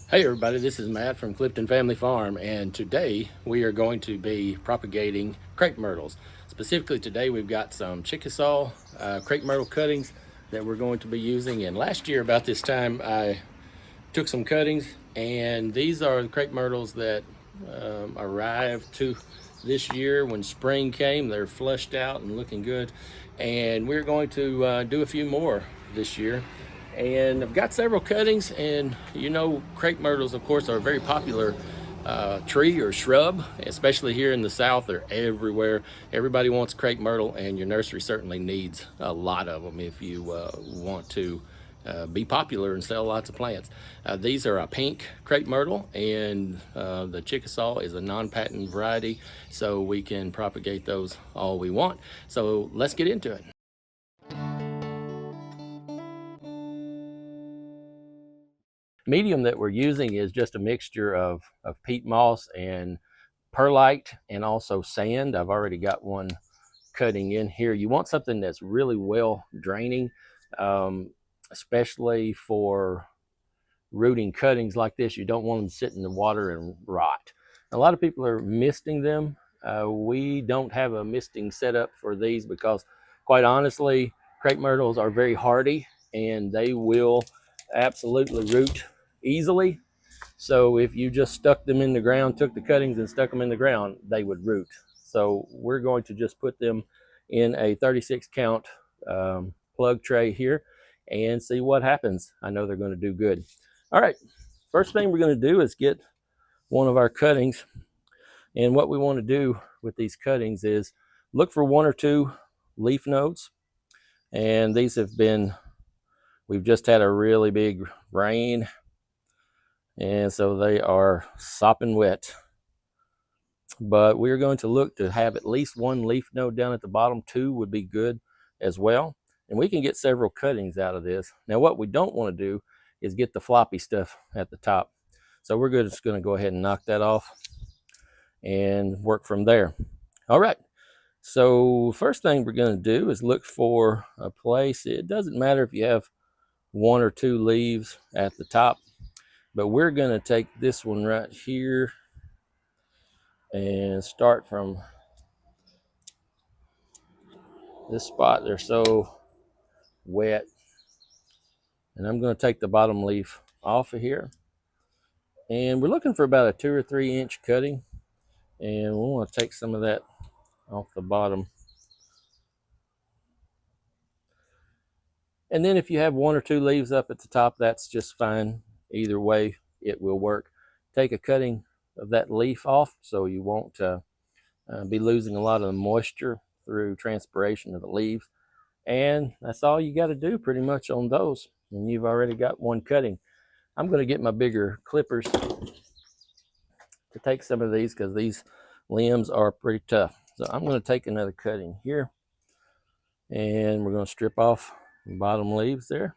Hey everybody, this is Matt from Clifton Family Farm, and today we are going to be propagating crepe myrtles. Specifically today we've got some Chickasaw crepe myrtle cuttings that we're going to be using. And last year about this time I took some cuttings, and these are the crepe myrtles that arrived to this year when spring came. They're flushed out and looking good, and we're going to do a few more this year. And I've got several cuttings, and you know, crepe myrtles of course are a very popular tree or shrub, especially here in the South. They're everywhere. Everybody wants crepe myrtle, and your nursery certainly needs a lot of them if you want to be popular and sell lots of plants. These are a pink crepe myrtle, and the Chickasaw is a non-patent variety, so we can propagate those all we want. So let's get into it. Medium that we're using is just a mixture of peat moss and perlite and also sand. I've already got one cutting in here. You want something that's really well draining, especially for rooting cuttings like this. You don't want them to sit in the water and rot. A lot of people are misting them. We don't have a misting setup for these because, quite honestly, crepe myrtles are very hardy and they will absolutely root easily. So if you just stuck them in the ground, took the cuttings and stuck them in the ground, they would root. So we're going to just put them in a 36 count plug tray here and see what happens. I know they're going to do good. All right, first thing we're going to do is get one of our cuttings. And what we want to do with these cuttings is look for one or two leaf nodes. And these have been, we've just had a really big rain, and so they are sopping wet. But we're going to look to have at least one leaf node down at the bottom. Two would be good as well. And we can get several cuttings out of this. Now what we don't want to do is get the floppy stuff at the top. So we're just going to go ahead and knock that off and work from there. All right. So first thing we're going to do is look for a place. It doesn't matter if you have one or two leaves at the top, but we're going to take this one right here and start from this spot. They're so wet, and I'm going to take the bottom leaf off of here, and we're looking for about a 2 or 3 inch cutting, and we want to take some of that off the bottom. And then if you have one or two leaves up at the top, that's just fine. Either way it will work. Take a cutting of that leaf off so you won't be losing a lot of the moisture through transpiration of the leaves. And that's all you got to do pretty much on those, and you've already got one cutting. I'm going to get my bigger clippers to take some of these because these limbs are pretty tough. So I'm going to take another cutting here, and we're going to strip off the bottom leaves there.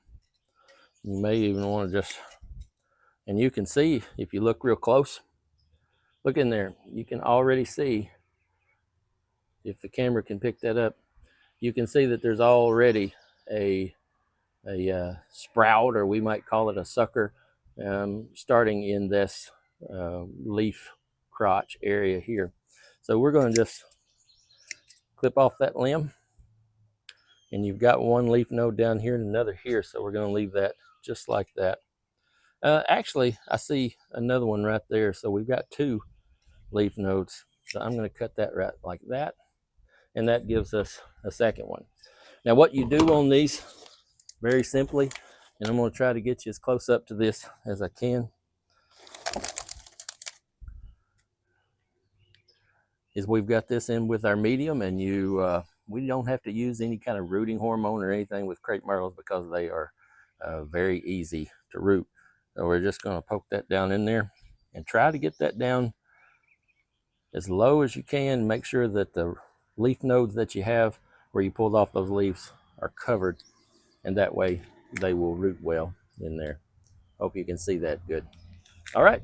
You may even want to just, and you can see if you look real close, look in there, you can already see, if the camera can pick that up, you can see that there's already a sprout, or we might call it a sucker, starting in this leaf crotch area here. So we're going to just clip off that limb, and you've got one leaf node down here and another here, so we're going to leave that just like that. Actually, I see another one right there, so we've got two leaf nodes. So I'm going to cut that right like that, and that gives us a second one. Now what you do on these, very simply, and I'm going to try to get you as close up to this as I can, is we've got this in with our medium, and we don't have to use any kind of rooting hormone or anything with crepe myrtles because they are very easy to root. So we're just going to poke that down in there and try to get that down as low as you can. Make sure that the leaf nodes that you have where you pulled off those leaves are covered, and that way they will root well in there. Hope you can see that good. All right,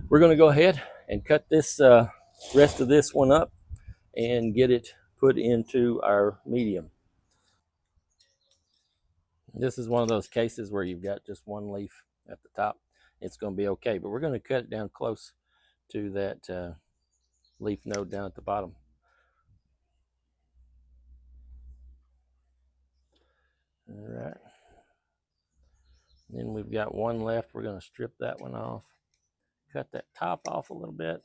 we're going to go ahead and cut this rest of this one up and get it put into our medium. This is one of those cases where you've got just one leaf at the top. it's going to be okay. But we're going to cut it down close to that leaf node down at the bottom. All right. Then we've got one left. We're going to strip that one off. Cut that top off a little bit.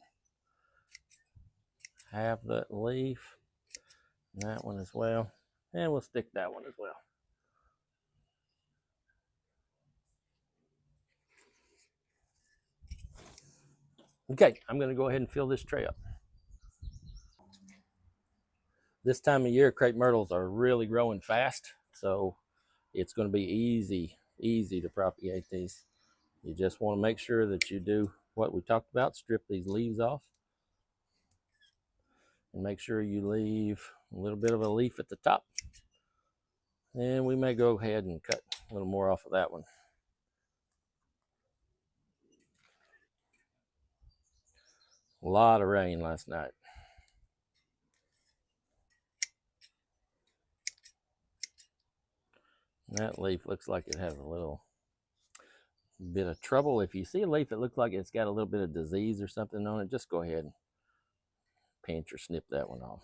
Have that leaf. And that one as well. And we'll stick that one as well. Okay, I'm going to go ahead and fill this tray up. This time of year, crepe myrtles are really growing fast, so it's going to be easy to propagate these. You just want to make sure that you do what we talked about, strip these leaves off, and make sure you leave a little bit of a leaf at the top. And we may go ahead and cut a little more off of that one. A lot of rain last night. That leaf looks like it has a little bit of trouble. If you see a leaf that looks like it's got a little bit of disease or something on it, just go ahead and pinch or snip that one off.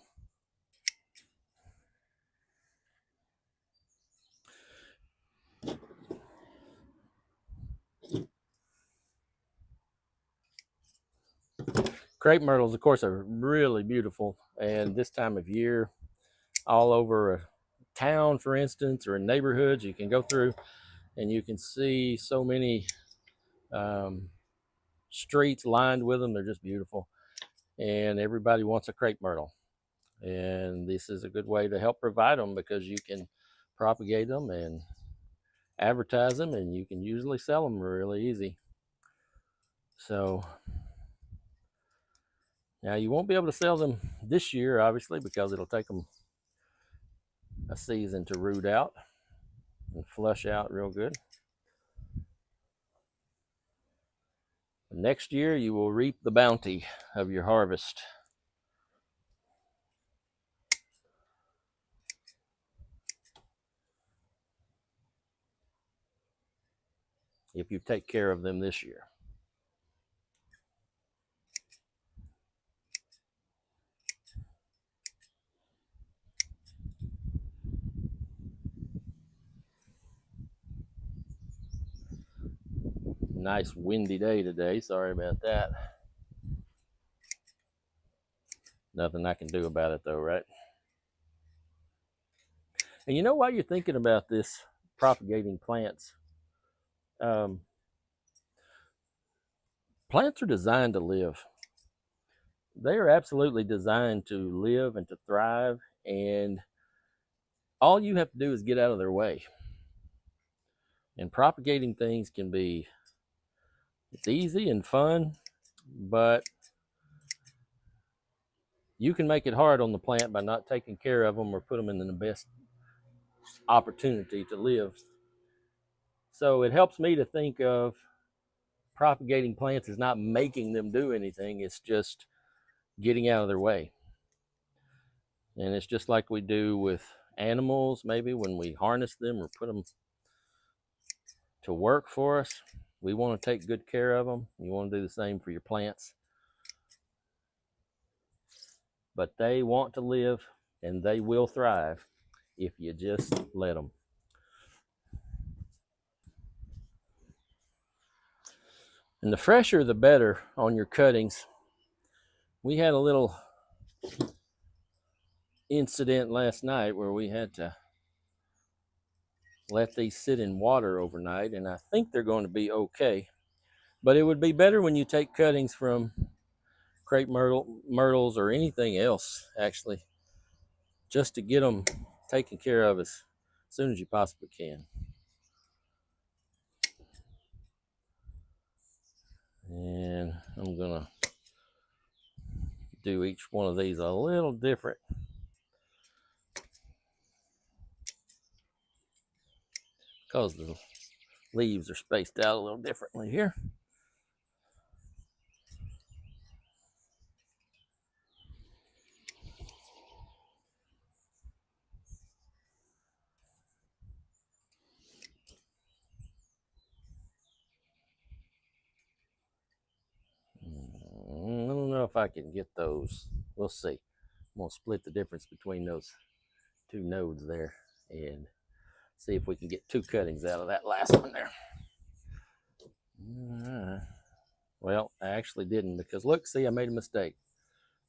Crepe myrtles, of course, are really beautiful, and this time of year, all over a town, for instance, or in neighborhoods, you can go through and you can see so many streets lined with them. They're just beautiful, and everybody wants a crepe myrtle, and this is a good way to help provide them because you can propagate them and advertise them, and you can usually sell them really easy. So now you won't be able to sell them this year, obviously, because it'll take them a season to root out and flush out real good. Next year, you will reap the bounty of your harvest. If you take care of them this year. Nice windy day today. Sorry about that. Nothing I can do about it though, right? And you know, while you're thinking about this propagating plants, plants are designed to live. They are absolutely designed to live and to thrive, and all you have to do is get out of their way. And propagating things can be, it's easy and fun, but you can make it hard on the plant by not taking care of them or put them in the best opportunity to live. So it helps me to think of propagating plants as not making them do anything. It's just getting out of their way. And it's just like we do with animals, maybe when we harness them or put them to work for us. We want to take good care of them. You want to do the same for your plants. But they want to live and they will thrive if you just let them. And the fresher the better on your cuttings. We had a little incident last night where we had to let these sit in water overnight, and I think they're going to be okay. But it would be better when you take cuttings from crepe myrtles or anything else, actually, just to get them taken care of as soon as you possibly can. And I'm gonna do each one of these a little different. Because the leaves are spaced out a little differently here. if I can get those. We'll see. I'm gonna split the difference between those two nodes there and see if we can get 2 cuttings out of that last one there. Well, I actually didn't, because look, see, I made a mistake.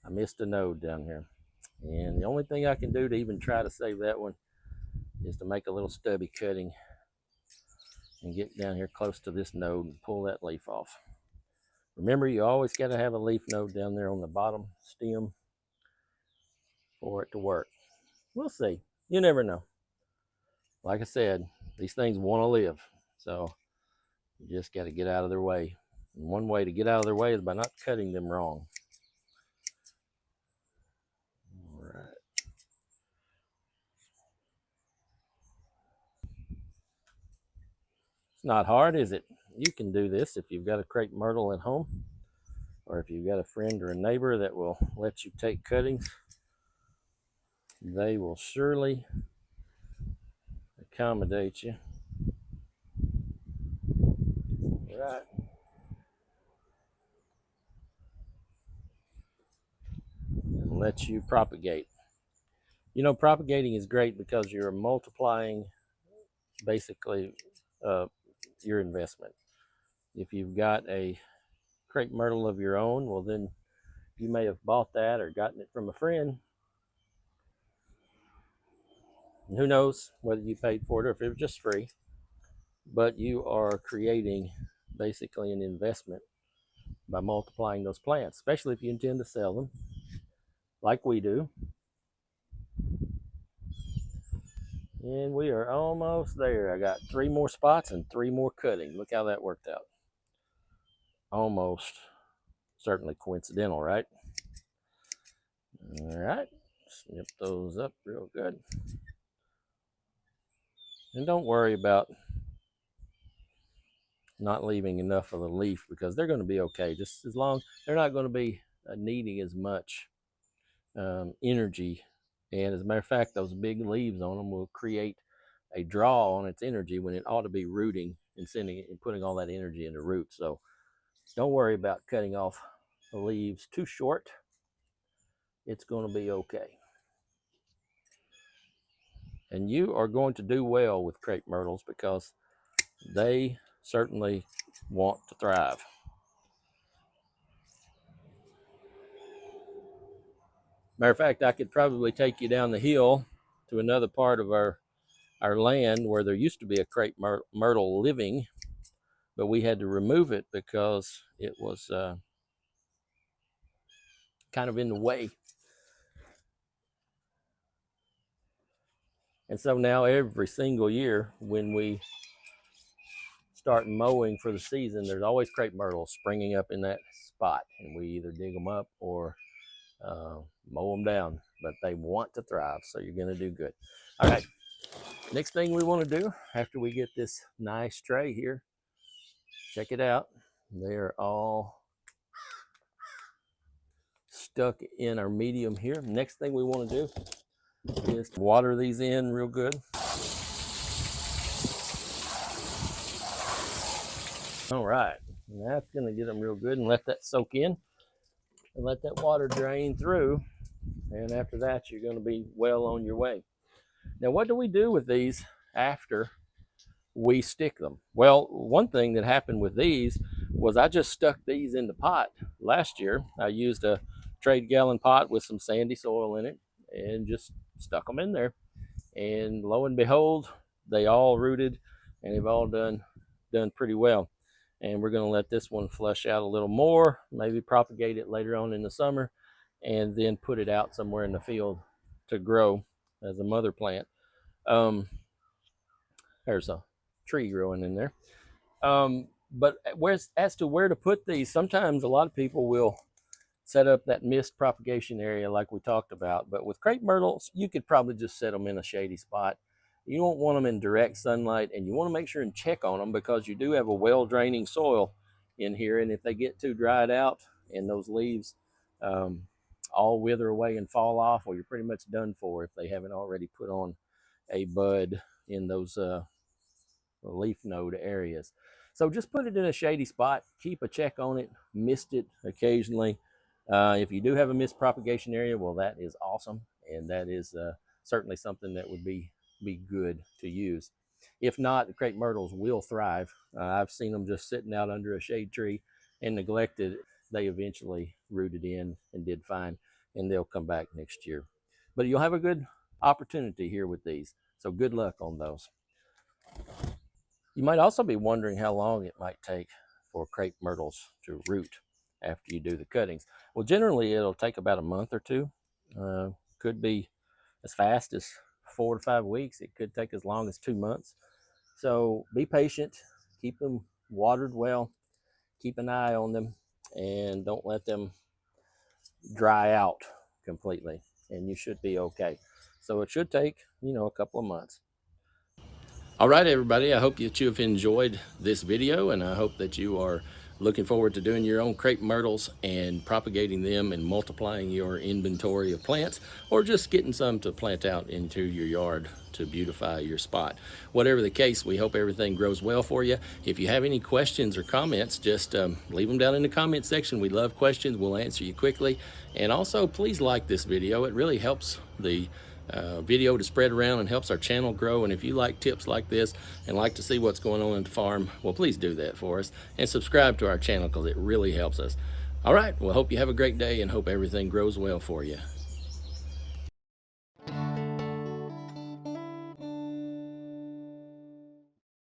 I missed a node down here. And the only thing I can do to even try to save that one is to make a little stubby cutting and get down here close to this node and pull that leaf off. Remember, you always got to have a leaf node down there on the bottom stem for it to work. We'll see. You never know. Like I said, these things want to live, so you just got to get out of their way. And one way to get out of their way is by not cutting them wrong. All right. It's not hard, is it? You can do this if you've got a crepe myrtle at home, or if you've got a friend or a neighbor that will let you take cuttings. They will surely accommodate you. Right. And let you propagate. You know, propagating is great because you're multiplying basically your investment. If you've got a crepe myrtle of your own, well, then you may have bought that or gotten it from a friend. And who knows whether you paid for it or if it was just free. But you are creating basically an investment by multiplying those plants, especially if you intend to sell them like we do. And we are almost there. I got 3 more spots and 3 more cuttings. Look how that worked out. Almost certainly coincidental, right? All right, snip those up real good. And don't worry about not leaving enough of the leaf, because they're going to be okay, just as long they're not going to be needing as much energy. And as a matter of fact, those big leaves on them will create a draw on its energy when it ought to be rooting and sending it and putting all that energy into roots. So don't worry about cutting off the leaves too short. It's going to be okay. And you are going to do well with crepe myrtles because they certainly want to thrive. Matter of fact, I could probably take you down the hill to another part of our land where there used to be a crepe myrtle living, but we had to remove it because it was kind of in the way. And so now every single year when we start mowing for the season, there's always crepe myrtles springing up in that spot, and we either dig them up or mow them down, but they want to thrive, so you're going to do good. All right, next thing we want to do after we get this nice tray here, check it out. They're all stuck in our medium here. Next thing we want to do is water these in real good. All right, and that's going to get them real good and let that soak in and let that water drain through. And after that, you're going to be well on your way. Now, what do we do with these after we stick them? Well, one thing that happened with these was I just stuck these in the pot last year. I used a trade gallon pot with some sandy soil in it and just stuck them in there. And lo and behold, they all rooted and they've all done pretty well. And we're going to let this one flush out a little more, maybe propagate it later on in the summer, and then put it out somewhere in the field to grow as a mother plant. There's a tree growing in there. But as to where to put these, sometimes a lot of people will set up that mist propagation area like we talked about. But with crepe myrtles, you could probably just set them in a shady spot. You don't want them in direct sunlight, and you want to make sure and check on them because you do have a well-draining soil in here. And if they get too dried out and those leaves all wither away and fall off, well, you're pretty much done for if they haven't already put on a bud in those leaf node areas. So just put it in a shady spot, keep a check on it, mist it occasionally, If you do have a missed propagation area, well, that is awesome, and that is certainly something that would be good to use. If not, the crepe myrtles will thrive. I've seen them just sitting out under a shade tree and neglected. They eventually rooted in and did fine, and they'll come back next year. But you'll have a good opportunity here with these, so good luck on those. You might also be wondering how long it might take for crepe myrtles to root after you do the cuttings. Well, generally it'll take about a month or two. Could be as fast as 4 to 5 weeks. It could take as long as 2 months. So be patient, keep them watered well, keep an eye on them, and don't let them dry out completely, and you should be okay. So it should take, a couple of months. All right, everybody, I hope that you have enjoyed this video, and I hope that you are looking forward to doing your own crepe myrtles and propagating them and multiplying your inventory of plants, or just getting some to plant out into your yard to beautify your spot. Whatever the case, we hope everything grows well for you. If you have any questions or comments, just leave them down in the comment section. We love questions. We'll answer you quickly. And also, please like this video. It really helps the video to spread around and helps our channel grow. And if you like tips like this and like to see what's going on at the farm, well, please do that for us and subscribe to our channel, because it really helps us. All right, well, hope you have a great day and hope everything grows well for you.